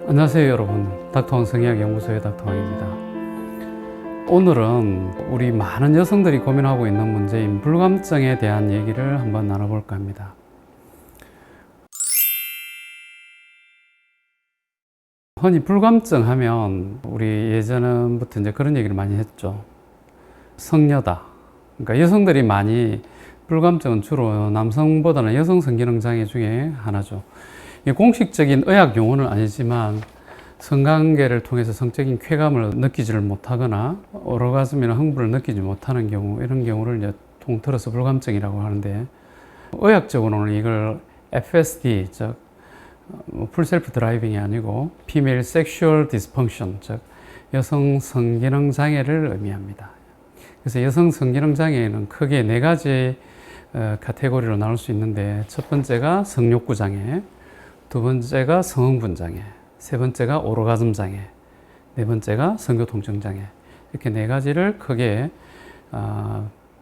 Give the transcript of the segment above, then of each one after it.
안녕하세요 여러분, 닥터왕 성의학연구소의 닥터왕입니다. 오늘은 우리 많은 여성들이 고민하고 있는 문제인 불감증에 대한 얘기를 한번 나눠볼까 합니다. 흔히 불감증 하면 우리 예전부터 이제 그런 얘기를 많이 했죠. 성녀다. 그러니까 여성들이 많이 불감증은 주로 남성보다는 여성 성기능 장애 중에 하나죠. 공식적인 의학 용어는 아니지만 성관계를 통해서 성적인 쾌감을 느끼지를 못하거나 오르가즘이나 흥분을 느끼지 못하는 경우, 이런 경우를 이제 통틀어서 불감증이라고 하는데, 의학적으로는 이걸 FSD, 즉 풀 셀프 드라이빙이 아니고 Female Sexual Dysfunction, 즉 여성 성기능 장애를 의미합니다. 그래서 여성 성기능 장애는 크게 네 가지 카테고리로 나눌 수 있는데, 첫 번째가 성욕구 장애, 두 번째가 성흥분 장애, 세 번째가 오르가즘 장애, 네 번째가 성교통증 장애, 이렇게 네 가지를 크게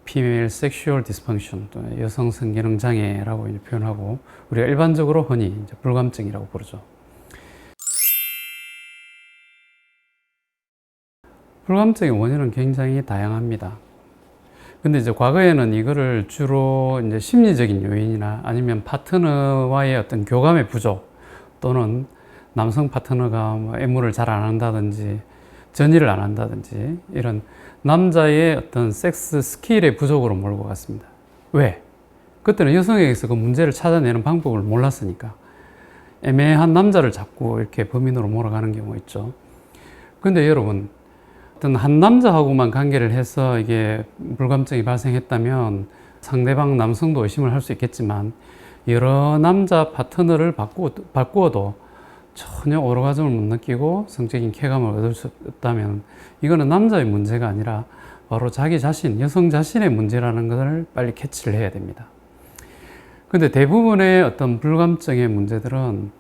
Female Sexual Dysfunction, 여성 성기능 장애라고 표현하고, 우리가 일반적으로 흔히 이제 불감증이라고 부르죠. 불감증의 원인은 굉장히 다양합니다. 근데 이제 과거에는 이거를 주로 이제 심리적인 요인이나 아니면 파트너와의 어떤 교감의 부족, 또는 남성 파트너가 애무를 잘 안 한다든지 전의를 안 한다든지 이런 남자의 어떤 섹스 스킬의 부족으로 몰고 갔습니다. 왜? 그때는 여성에게서 그 문제를 찾아내는 방법을 몰랐으니까 애매한 남자를 자꾸 이렇게 범인으로 몰아가는 경우가 있죠. 근데 여러분, 어떤 한 남자하고만 관계를 해서 이게 불감증이 발생했다면 상대방 남성도 의심을 할 수 있겠지만, 여러 남자 파트너를 바꾸어도 전혀 오르가즘을 못 느끼고 성적인 쾌감을 얻을 수 없다면 이거는 남자의 문제가 아니라 바로 자기 자신, 여성 자신의 문제라는 것을 빨리 캐치를 해야 됩니다. 근데 대부분의 어떤 불감증의 문제들은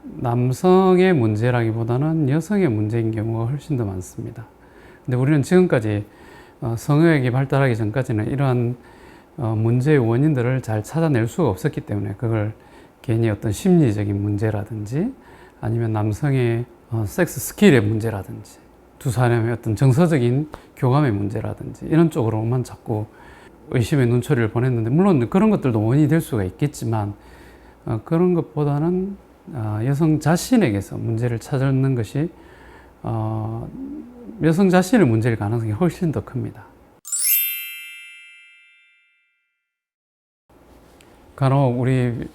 남성의 문제라기보다는 여성의 문제인 경우가 훨씬 더 많습니다. 근데 우리는 지금까지 성의학이 발달하기 전까지는 이러한 문제의 원인들을 잘 찾아낼 수가 없었기 때문에, 그걸 괜히 어떤 심리적인 문제라든지 아니면 남성의 섹스 스킬의 문제라든지 두 사람의 어떤 정서적인 교감의 문제라든지 이런 쪽으로만 자꾸 의심의 눈초리를 보냈는데, 물론 그런 것들도 원인이 될 수가 있겠지만 그런 것보다는 여성 자신에게서 문제를 찾는 것이 여성 자신의 문제일 가능성이 훨씬 더 큽니다. 간혹 우리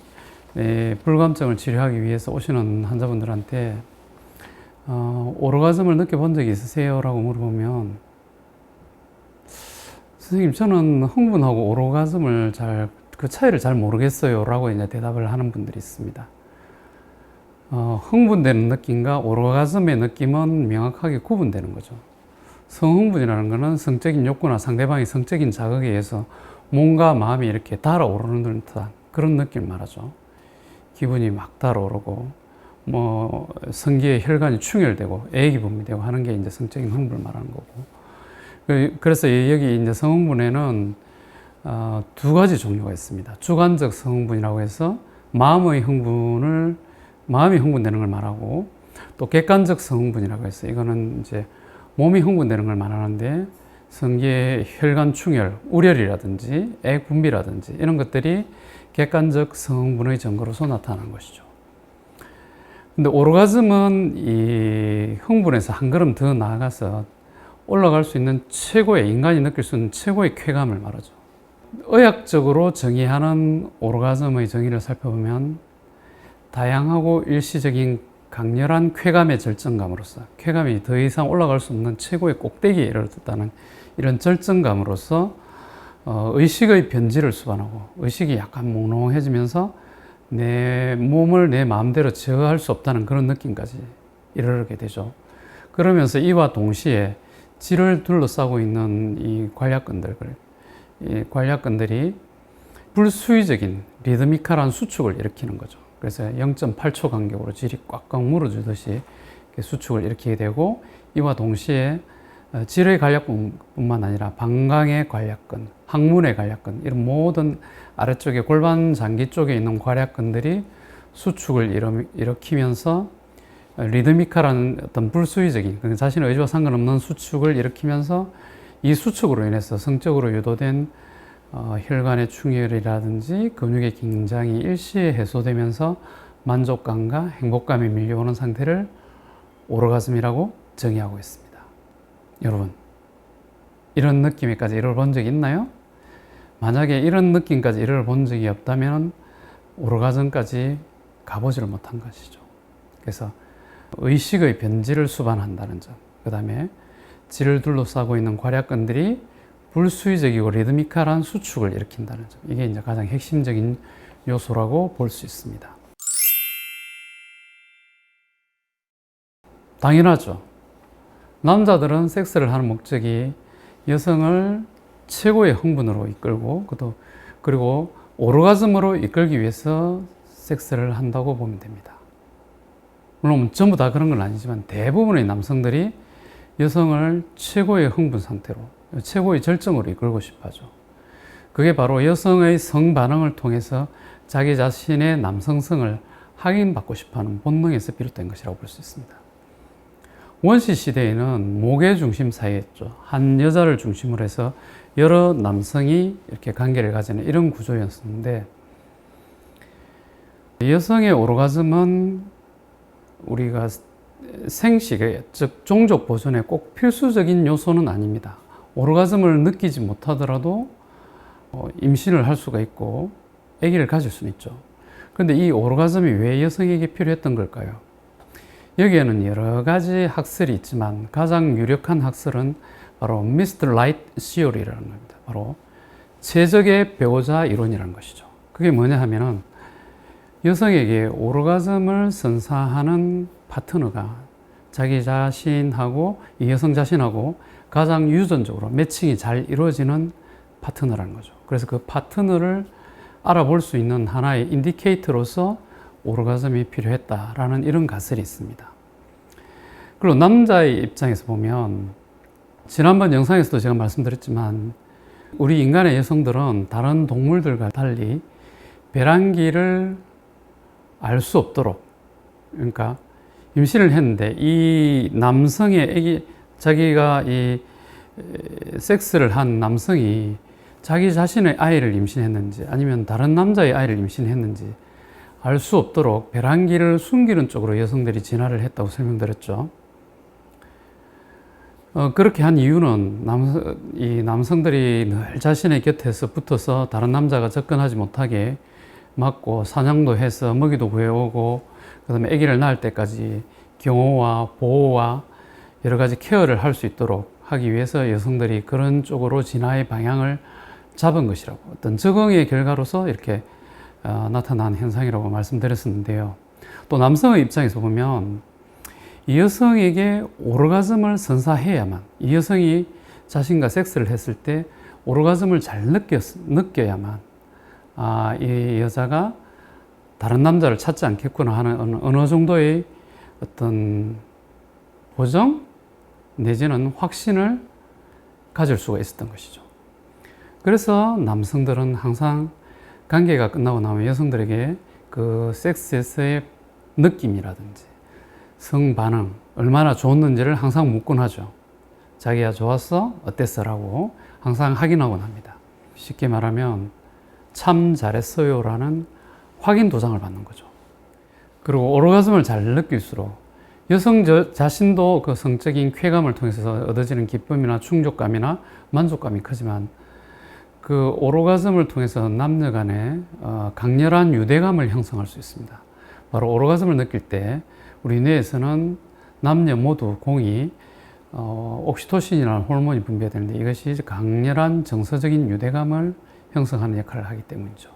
불감증을 치료하기 위해서 오시는 환자분들한테 오르가즘을 느껴본 적이 있으세요? 라고 물어보면, 선생님 저는 흥분하고 오르가즘을 그 차이를 잘 모르겠어요 라고 이제 대답을 하는 분들이 있습니다. 흥분되는 느낌과 오르가즘의 느낌은 명확하게 구분되는 거죠. 성흥분이라는 것은 성적인 욕구나 상대방의 성적인 자극에 의해서 몸과 마음이 이렇게 달아오르는 듯한 그런 느낌을 말하죠. 기분이 막 달아오르고 성기의 혈관이 충혈되고 애기 분비되고 하는 게 이제 성적인 흥분을 말하는 거고, 그래서 여기 이제 성흥분에는 두 가지 종류가 있습니다. 주관적 성흥분이라고 해서 마음이 흥분되는 걸 말하고, 또 객관적 성흥분이라고 해서 이거는 이제 몸이 흥분되는 걸 말하는데, 성기의 혈관 충혈, 우렬이라든지 액 분비라든지 이런 것들이 객관적 성흥분의 증거로서 나타나는 것이죠. 근데 오르가즘은 이 흥분에서 한 걸음 더 나아가서 올라갈 수 있는 인간이 느낄 수 있는 최고의 쾌감을 말하죠. 의학적으로 정의하는 오르가즘의 정의를 살펴보면, 다양하고 일시적인 강렬한 쾌감의 절정감으로서, 쾌감이 더 이상 올라갈 수 없는 최고의 꼭대기에 이르렀다는 이런 절정감으로서 의식의 변질을 수반하고, 의식이 약간 몽롱해지면서 내 몸을 내 마음대로 제어할 수 없다는 그런 느낌까지 이르게 되죠. 그러면서 이와 동시에 질을 둘러싸고 있는 이 관략근들이 불수의적인 리드미컬한 수축을 일으키는 거죠. 그래서 0.8초 간격으로 질이 꽉꽉 물어주듯이 수축을 일으키게 되고, 이와 동시에 질의 관략근뿐만 아니라 방광의 관략근, 항문의 관략근, 이런 모든 아래쪽에 골반 장기 쪽에 있는 관략근들이 수축을 일으키면서 리드미컬한 어떤 불수의적인 자신의 의지와 상관없는 수축을 일으키면서 이 수축으로 인해서 성적으로 유도된 혈관의 충혈이라든지 근육의 긴장이 일시에 해소되면서 만족감과 행복감이 밀려오는 상태를 오르가즘이라고 정의하고 있습니다. 여러분, 이런 느낌에까지 이르러 본 적이 있나요? 만약에 이런 느낌까지 이르러 본 적이 없다면 오르가즘까지 가보지를 못한 것이죠. 그래서 의식의 변질을 수반한다는 점, 그 다음에 질을 둘러싸고 있는 괄약근들이 불수의적이고 리드미컬한 수축을 일으킨다는 점, 이게 이제 가장 핵심적인 요소라고 볼 수 있습니다. 당연하죠. 남자들은 섹스를 하는 목적이 여성을 최고의 흥분으로 이끌고 그리고 오르가즘으로 이끌기 위해서 섹스를 한다고 보면 됩니다. 물론 전부 다 그런 건 아니지만 대부분의 남성들이 여성을 최고의 흥분 상태로, 최고의 절정으로 이끌고 싶어 하죠. 그게 바로 여성의 성 반응을 통해서 자기 자신의 남성성을 확인받고 싶어 하는 본능에서 비롯된 것이라고 볼 수 있습니다. 원시 시대에는 목의 중심 사이였죠. 한 여자를 중심으로 해서 여러 남성이 이렇게 관계를 가지는 이런 구조였었는데, 여성의 오르가즘은 우리가 생식의, 즉 종족 보존에 꼭 필수적인 요소는 아닙니다. 오르가즘을 느끼지 못하더라도 임신을 할 수가 있고 아기를 가질 수는 있죠. 그런데 이 오르가즘이 왜 여성에게 필요했던 걸까요? 여기에는 여러 가지 학설이 있지만 가장 유력한 학설은 바로 미스터 라이트 시오리라는 겁니다. 바로 최적의 배우자 이론이라는 것이죠. 그게 뭐냐 하면은 여성에게 오르가즘을 선사하는 파트너가 자기 자신하고 이 여성 자신하고 가장 유전적으로 매칭이 잘 이루어지는 파트너라는 거죠. 그래서 그 파트너를 알아볼 수 있는 하나의 인디케이터로서 오르가즘이 필요했다라는 이런 가설이 있습니다. 그리고 남자의 입장에서 보면 지난번 영상에서도 제가 말씀드렸지만 우리 인간의 여성들은 다른 동물들과 달리 배란기를 알 수 없도록, 그러니까 임신을 했는데 이 남성의 자기가 이 섹스를 한 남성이 자기 자신의 아이를 임신했는지 아니면 다른 남자의 아이를 임신했는지 알 수 없도록 배란기를 숨기는 쪽으로 여성들이 진화를 했다고 설명드렸죠. 그렇게 한 이유는 이 남성들이 늘 자신의 곁에서 붙어서 다른 남자가 접근하지 못하게 막고 사냥도 해서 먹이도 구해오고 그다음에 아기를 낳을 때까지 경호와 보호와 여러 가지 케어를 할 수 있도록 하기 위해서 여성들이 그런 쪽으로 진화의 방향을 잡은 것이라고, 어떤 적응의 결과로서 이렇게 나타난 현상이라고 말씀드렸었는데요. 또 남성의 입장에서 보면 이 여성에게 오르가즘을 선사해야만, 이 여성이 자신과 섹스를 했을 때 오르가즘을 잘 느껴야만 이 여자가 다른 남자를 찾지 않겠구나 하는 어느 정도의 어떤 보정 내지는 확신을 가질 수가 있었던 것이죠. 그래서 남성들은 항상 관계가 끝나고 나면 여성들에게 그 섹스에서의 느낌이라든지 성 반응, 얼마나 좋았는지를 항상 묻곤 하죠. 자기야 좋았어? 어땠어? 라고 항상 확인하곤 합니다. 쉽게 말하면 참 잘했어요 라는 확인 도장을 받는 거죠. 그리고 오르가즘을 잘 느낄수록 여성 자신도 그 성적인 쾌감을 통해서 얻어지는 기쁨이나 충족감이나 만족감이 크지만 그 오르가즘을 통해서 남녀 간에 강렬한 유대감을 형성할 수 있습니다. 바로 오르가즘을 느낄 때 우리 뇌에서는 남녀 모두 공히 옥시토신이라는 호르몬이 분비되는데 이것이 강렬한 정서적인 유대감을 형성하는 역할을 하기 때문이죠.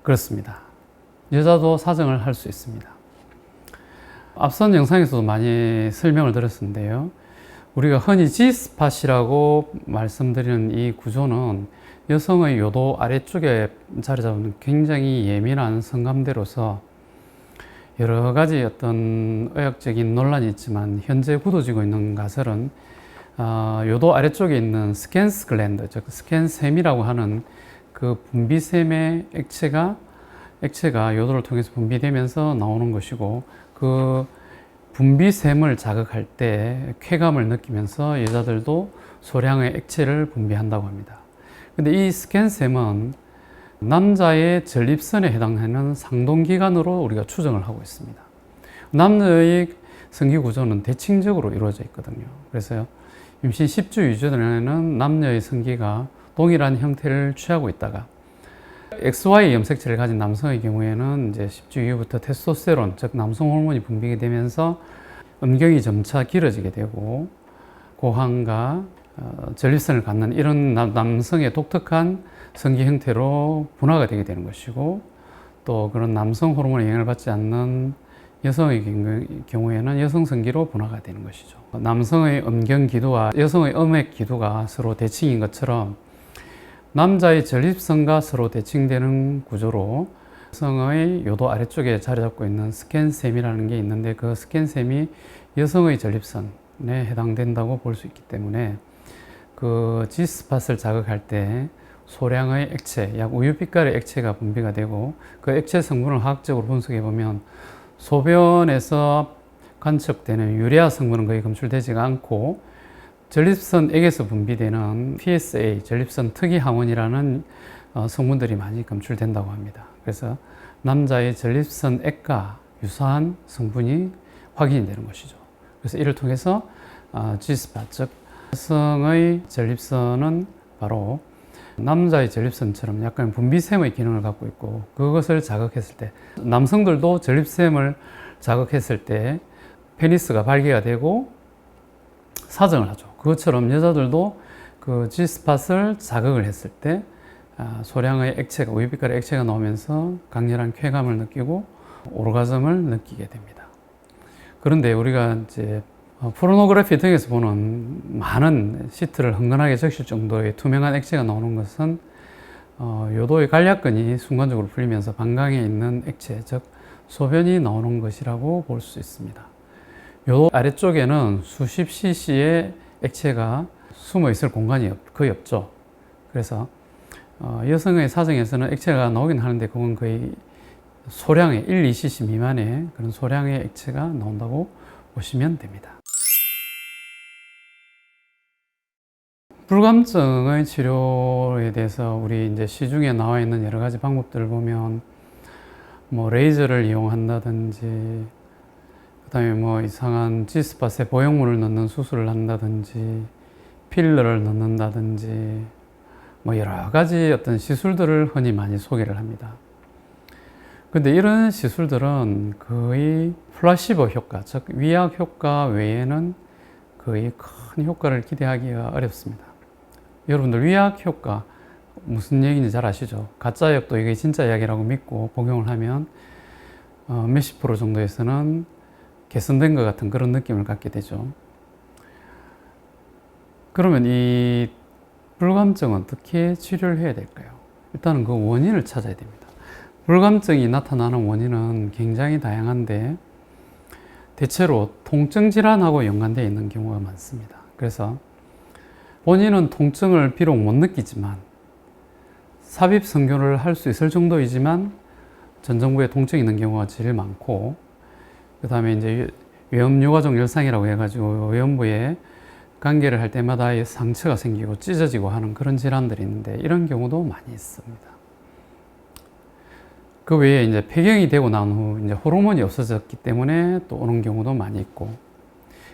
그렇습니다. 여자도 사정을 할 수 있습니다. 앞선 영상에서도 많이 설명을 드렸었는데요. 우리가 흔히 G스팟이라고 말씀드리는 이 구조는 여성의 요도 아래쪽에 자리 잡는 굉장히 예민한 성감대로서 여러 가지 어떤 의학적인 논란이 있지만 현재 굳어지고 있는 가설은 요도 아래쪽에 있는 스캔스 글랜드, 즉 스캔샘이라고 하는 그 분비샘의 액체가 액체가 요도를 통해서 분비되면서 나오는 것이고, 그 분비샘을 자극할 때 쾌감을 느끼면서 여자들도 소량의 액체를 분비한다고 합니다. 근데 이 스캔샘은 남자의 전립선에 해당하는 상동기관으로 우리가 추정을 하고 있습니다. 남자의 성기 구조는 대칭적으로 이루어져 있거든요. 그래서 임신 10주 이전에는 남녀의 성기가 동일한 형태를 취하고 있다가 XY 염색체를 가진 남성의 경우에는 이제 10주 이후부터 테스토스테론, 즉 남성 호르몬이 분비가 되면서 음경이 점차 길어지게 되고 고환과 전립선을 갖는 이런 남성의 독특한 성기 형태로 분화가 되게 되는 것이고, 또 그런 남성 호르몬의 영향을 받지 않는 여성의 경우에는 여성 성기로 분화가 되는 것이죠. 남성의 음경 기두와 여성의 음액 기두가 서로 대칭인 것처럼 남자의 전립선과 서로 대칭되는 구조로 여성의 요도 아래쪽에 자리 잡고 있는 스캔샘이라는 게 있는데, 그 스캔샘이 여성의 전립선에 해당된다고 볼 수 있기 때문에 그 G스팟을 자극할 때 소량의 액체, 약 우유빛깔의 액체가 분비가 되고, 그 액체 성분을 화학적으로 분석해 보면 소변에서 관측되는 유레아 성분은 거의 검출되지가 않고, 전립선액에서 분비되는 PSA, 전립선 특이 항원이라는 성분들이 많이 검출된다고 합니다. 그래서 남자의 전립선액과 유사한 성분이 확인이 되는 것이죠. 그래서 이를 통해서 G스팟, 즉 여성의 전립선은 바로 남자의 전립선처럼 약간 분비샘의 기능을 갖고 있고, 그것을 자극했을 때, 남성들도 전립샘을 자극했을 때 페니스가 발기가 되고 사정을 하죠. 그것처럼 여자들도 그 G스팟을 자극을 했을 때 소량의 액체가, 우유빛깔의 액체가 나오면서 강렬한 쾌감을 느끼고 오르가즘을 느끼게 됩니다. 그런데 우리가 이제 포르노그래피 등에서 보는 많은 시트를 흥건하게 적실 정도의 투명한 액체가 나오는 것은 요도의 관략근이 순간적으로 풀리면서 방광에 있는 액체, 즉 소변이 나오는 것이라고 볼 수 있습니다. 요도 아래쪽에는 수십 cc의 액체가 숨어 있을 공간이 거의 없죠. 그래서 여성의 사정에서는 액체가 나오긴 하는데 그건 거의 소량의 1, 2cc 미만의 그런 소량의 액체가 나온다고 보시면 됩니다. 불감증의 치료에 대해서 우리 이제 시중에 나와 있는 여러 가지 방법들을 보면 뭐 레이저를 이용한다든지, 그다음에 뭐 이상한 G스팟에 보형물을 넣는 수술을 한다든지, 필러를 넣는다든지, 뭐 여러 가지 어떤 시술들을 흔히 많이 소개를 합니다. 근데 이런 시술들은 거의 플라시보 효과, 즉 위약 효과 외에는 거의 큰 효과를 기대하기가 어렵습니다. 여러분들 위약 효과 무슨 얘기인지 잘 아시죠? 가짜 약도 이게 진짜 약이라고 믿고 복용을 하면 몇십 프로 정도에서는 개선된 것 같은 그런 느낌을 갖게 되죠. 그러면 이 불감증은 어떻게 치료를 해야 될까요? 일단은 그 원인을 찾아야 됩니다. 불감증이 나타나는 원인은 굉장히 다양한데 대체로 통증 질환하고 연관되어 있는 경우가 많습니다. 그래서 본인은 통증을 비록 못 느끼지만 삽입 선교를 할 수 있을 정도이지만 전정부에 통증이 있는 경우가 제일 많고, 그 다음에 이제 외음요과정 열상이라고 해가지고 외음부에 관계를 할 때마다 상처가 생기고 찢어지고 하는 그런 질환들이 있는데 이런 경우도 많이 있습니다. 그 외에 이제 폐경이 되고 난 후 이제 호르몬이 없어졌기 때문에 또 오는 경우도 많이 있고,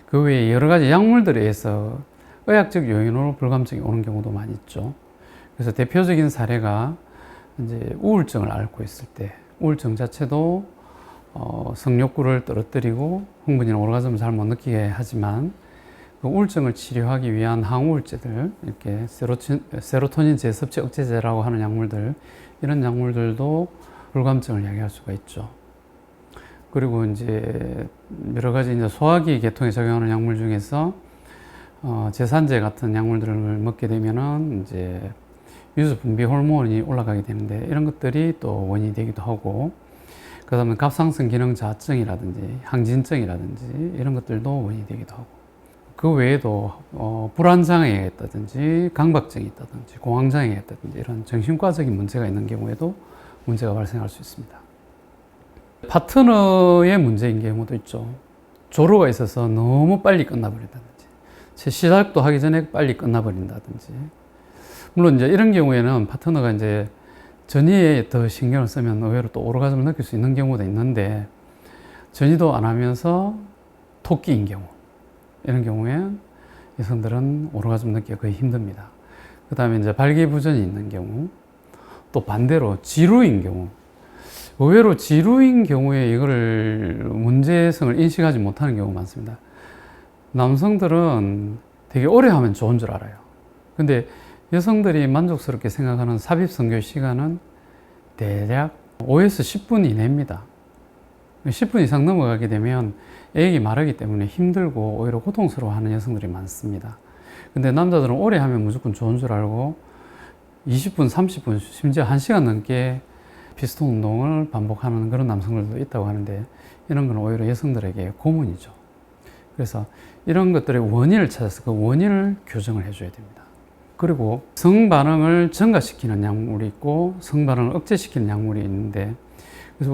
그 외에 여러 가지 약물들에 의해서 의학적 요인으로 불감증이 오는 경우도 많이 있죠. 그래서 대표적인 사례가 이제 우울증을 앓고 있을 때, 우울증 자체도 성욕구를 떨어뜨리고 흥분이나 오르가즘을 잘 못 느끼게 하지만 그 우울증을 치료하기 위한 항우울제들, 이렇게 세로토닌 재섭취 억제제라고 하는 약물들, 이런 약물들도 불감증을 야기할 수가 있죠. 그리고 이제 여러 가지 이제 소화기 계통에 적용하는 약물 중에서 제산제 같은 약물들을 먹게 되면은 이제 유수 분비 호르몬이 올라가게 되는데 이런 것들이 또 원인이 되기도 하고, 그 다음에 갑상선 기능 저하증이라든지 항진증이라든지 이런 것들도 원인이 되기도 하고, 그 외에도 불안장애가 있다든지 강박증이 있다든지 공황장애가 있다든지 이런 정신과적인 문제가 있는 경우에도 문제가 발생할 수 있습니다. 파트너의 문제인 경우도 있죠. 조로가 있어서 너무 빨리 끝나버린다든지, 시작도 하기 전에 빨리 끝나버린다든지. 물론 이제 이런 경우에는 파트너가 이제 전이에 더 신경을 쓰면 의외로 또 오르가즘을 느낄 수 있는 경우도 있는데, 전이도 안 하면서 토끼인 경우, 이런 경우에 여성들은 오르가즘 느끼기가 거의 힘듭니다. 그 다음에 이제 발기부전이 있는 경우, 또 반대로 지루인 경우, 의외로 지루인 경우에 이거를 문제성을 인식하지 못하는 경우가 많습니다. 남성들은 되게 오래 하면 좋은 줄 알아요. 근데 여성들이 만족스럽게 생각하는 삽입성교 시간은 대략 5에서 10분 이내입니다. 10분 이상 넘어가게 되면 애기 마르기 때문에 힘들고 오히려 고통스러워하는 여성들이 많습니다. 근데 남자들은 오래 하면 무조건 좋은 줄 알고 20분, 30분, 심지어 1시간 넘게 피스톤 운동을 반복하는 그런 남성들도 있다고 하는데, 이런 건 오히려 여성들에게 고문이죠. 그래서 이런 것들의 원인을 찾아서 그 원인을 교정을 해줘야 됩니다. 그리고 성반응을 증가시키는 약물이 있고 성반응을 억제시키는 약물이 있는데, 그래서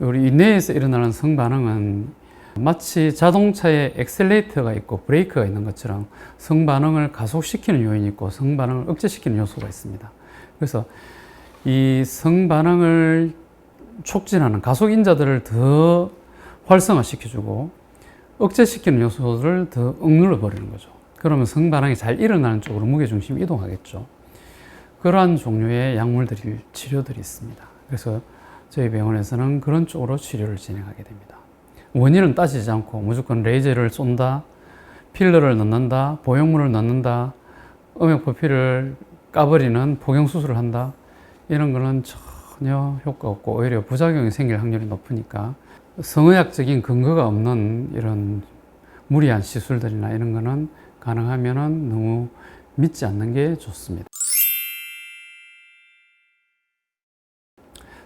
우리 뇌에서 일어나는 성반응은 마치 자동차에 엑셀레이터가 있고 브레이크가 있는 것처럼 성반응을 가속시키는 요인이 있고 성반응을 억제시키는 요소가 있습니다. 그래서 이 성반응을 촉진하는 가속인자들을 더 활성화시켜주고 억제시키는 요소를 더 억눌러 버리는 거죠. 그러면 성반응이 잘 일어나는 쪽으로 무게중심이 이동하겠죠. 그러한 종류의 약물들이, 치료들이 있습니다. 그래서 저희 병원에서는 그런 쪽으로 치료를 진행하게 됩니다. 원인은 따지지 않고 무조건 레이저를 쏜다, 필러를 넣는다, 보형물을 넣는다, 음역포피를 까버리는 포경수술을 한다, 이런 거는 전혀 효과 없고 오히려 부작용이 생길 확률이 높으니까 성의학적인 근거가 없는 이런 무리한 시술들이나 이런 거는 가능하면은 너무 믿지 않는 게 좋습니다.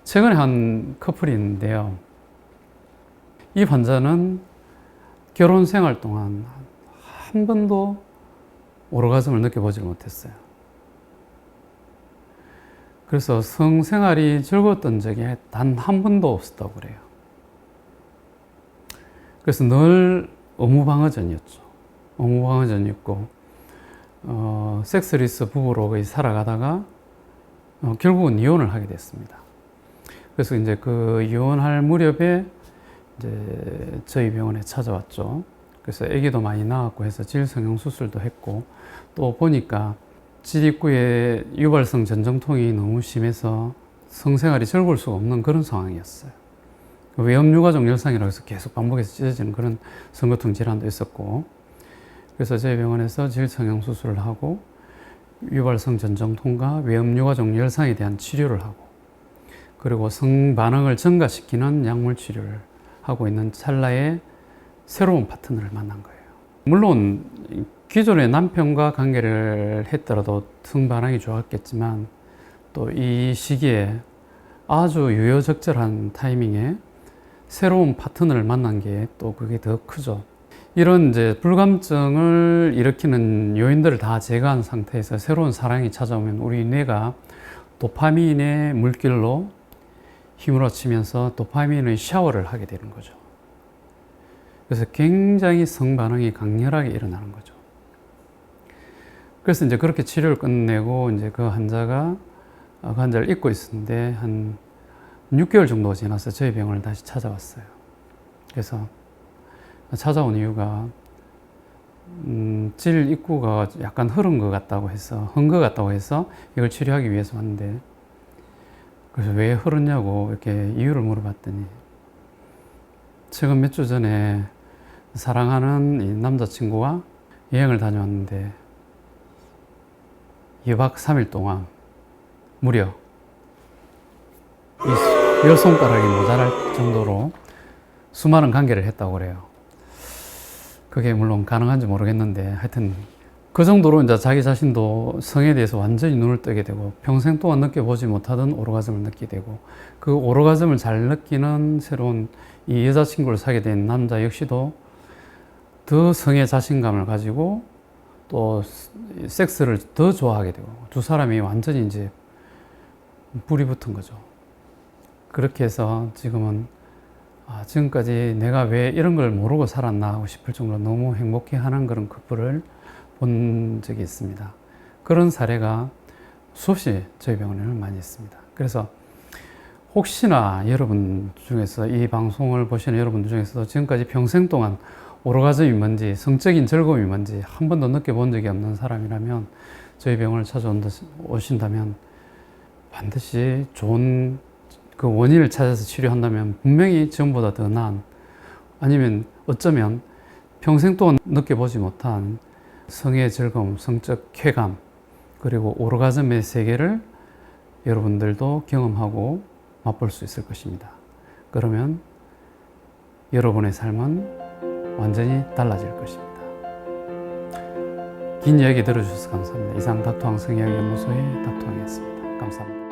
최근에 한 커플이 있는데요. 이 환자는 결혼 생활 동안 한 번도 오르가즘을 느껴보지 못했어요. 그래서 성생활이 즐거웠던 적이 단 한 번도 없었다고 그래요. 그래서 늘 어무방어전이었죠. 어무방어전이었고, 섹스리스 부부로 거의 살아가다가 결국은 이혼을 하게 됐습니다. 그래서 이제 그 이혼할 무렵에 이제 저희 병원에 찾아왔죠. 그래서 아기도 많이 낳았고 해서 질성형 수술도 했고, 또 보니까 질 입구에 유발성 전정통이 너무 심해서 성생활이 즐거울 수가 없는 그런 상황이었어요. 외염유가족 열상이라고 해서 계속 반복해서 찢어지는 그런 성거통 질환도 있었고, 그래서 저희 병원에서 질성형 수술을 하고 유발성 전정통과 외염유가족 열상에 대한 치료를 하고, 그리고 성반응을 증가시키는 약물 치료를 하고 있는 찰나에 새로운 파트너를 만난 거예요. 물론 기존의 남편과 관계를 했더라도 성반응이 좋았겠지만, 또 이 시기에 아주 유효적절한 타이밍에 새로운 파트너를 만난 게 또 그게 더 크죠. 이런 이제 불감증을 일으키는 요인들을 다 제거한 상태에서 새로운 사랑이 찾아오면 우리 뇌가 도파민의 물길로 힘을 얻으면서 도파민의 샤워를 하게 되는 거죠. 그래서 굉장히 성반응이 강렬하게 일어나는 거죠. 그래서 이제 그렇게 치료를 끝내고 이제 그 환자가 그 환자를 잊고 있었는데 한 6개월 정도가 지나서 저희 병원을 다시 찾아왔어요. 그래서 찾아온 이유가 질 입구가 약간 흐른 것 같다고 해서, 헌 것 같다고 해서 이걸 치료하기 위해서 왔는데, 그래서 왜 흐르냐고 이렇게 이유를 물어봤더니, 최근 몇 주 전에 사랑하는 이 남자친구와 여행을 다녀왔는데 2박 3일 동안 무려 이 열 손가락이 모자랄 정도로 수많은 관계를 했다고 그래요. 그게 물론 가능한지 모르겠는데, 하여튼 그 정도로 이제 자기 자신도 성에 대해서 완전히 눈을 뜨게 되고 평생 동안 느껴보지 못하던 오르가즘을 느끼게 되고, 그 오르가즘을 잘 느끼는 새로운 이 여자친구를 사게 된 남자 역시도 더 성에 자신감을 가지고 또 섹스를 더 좋아하게 되고, 두 사람이 완전히 이제 불이 붙은 거죠. 그렇게 해서 지금은 지금까지 내가 왜 이런 걸 모르고 살았나 하고 싶을 정도로 너무 행복해하는 그런 커플을 본 적이 있습니다. 그런 사례가 수없이 저희 병원에는 많이 있습니다. 그래서 혹시나 여러분 중에서 이 방송을 보시는 여러분들 중에서도 지금까지 평생 동안 오르가즘이 뭔지 성적인 즐거움이 뭔지 한 번도 느껴본 적이 없는 사람이라면 저희 병원을 찾아오신다면 반드시 좋은 그 원인을 찾아서 치료한다면 분명히 지금보다 더 나은, 아니면 어쩌면 평생 동안 느껴보지 못한 성의 즐거움, 성적 쾌감, 그리고 오르가즘의 세계를 여러분들도 경험하고 맛볼 수 있을 것입니다. 그러면 여러분의 삶은 완전히 달라질 것입니다. 긴 이야기 들어주셔서 감사합니다. 이상 닥터왕 성의학연구소의 닥터왕이었습니다. 감사합니다.